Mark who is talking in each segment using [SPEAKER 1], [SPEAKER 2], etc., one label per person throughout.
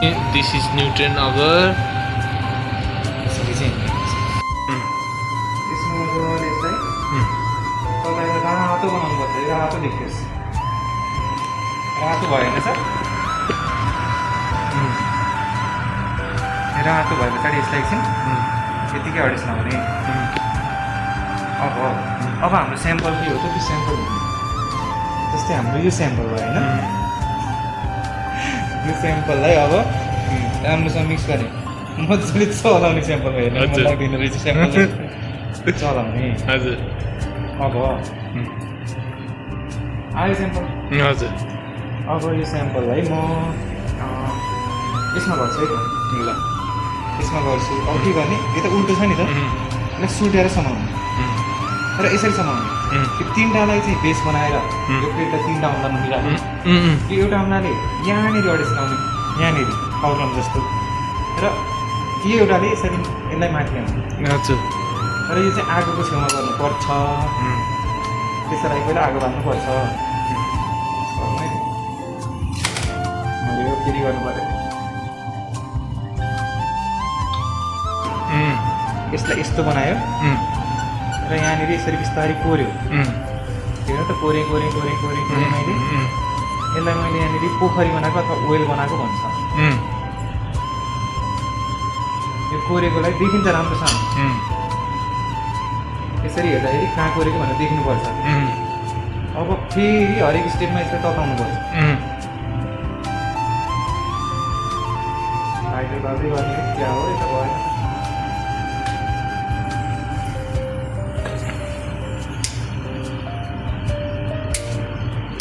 [SPEAKER 1] This is Newton agar
[SPEAKER 2] यसरी चाहिँ यसमा मजाले यसलाई तपाईँको रातो बनाउनु पर्छ रातो देखियोस् रातो भयो होइन सर रातो भयो पछाडि यसलाई एकछिन यतिकै अडिस नहुने अब हाम्रो स्याम्पल के हो त त्यो स्याम्पल जस्तै हाम्रो यो स्याम्पल भयो होइन यो स्याम्पललाई अब राम्रोसँग मिक्स गर्ने मजाले चलाउने स्याम्पल भयो हेर्नु मन लाग्दैन रहेछ स्याम्पल चलाउने
[SPEAKER 1] हजुर
[SPEAKER 2] अब आयो स्याम्पल
[SPEAKER 1] हजुर
[SPEAKER 2] अब यो स्याम्पललाई म यसमा गर्छु है त
[SPEAKER 1] ल
[SPEAKER 2] यसमा गर्छु अब के गर्ने यो त उल्टो छ नि त यसलाई सुटेर समाउनु र यसरी समाउनु यो तिनवटालाई चाहिँ बेस बनाएर यो प्लेटलाई तिनवटा औँलामा मिलाउने यो एउटा औँलाले यहाँनिर अडेस लाउने यहाँनिर पाउडम जस्तो र यो एउटाले यसरी यसलाई माथि ल्याउने
[SPEAKER 1] हजुर
[SPEAKER 2] र यो चाहिँ आगोको छेउमा गर्नुपर्छ त्यसको लागि पहिला आगो बाल्नुपर्छ मैले यो फेरि गर्नु पऱ्यो यसलाई यस्तो बनायो र यहाँनिर यसरी बिस्तारै कोर्यो हेर्नु त कोरेँ मैले यसलाई मैले यहाँनिर पोखरी बनाएको अथवा ओइल बनाएको भन्छ यो कोरेकोलाई देखिन्छ राम्रोसँग यसरी हेर्दाखेरि कहाँ कोरेको भनेर देख्नुपर्छ अब फेरि हरेक स्टेपमा यसलाई तताउनुपर्छ अहिले गर्दै गर्ने क्या हो यता भएन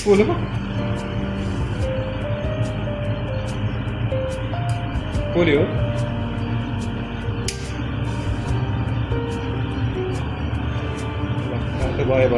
[SPEAKER 2] पोलेको पोल्यो भयो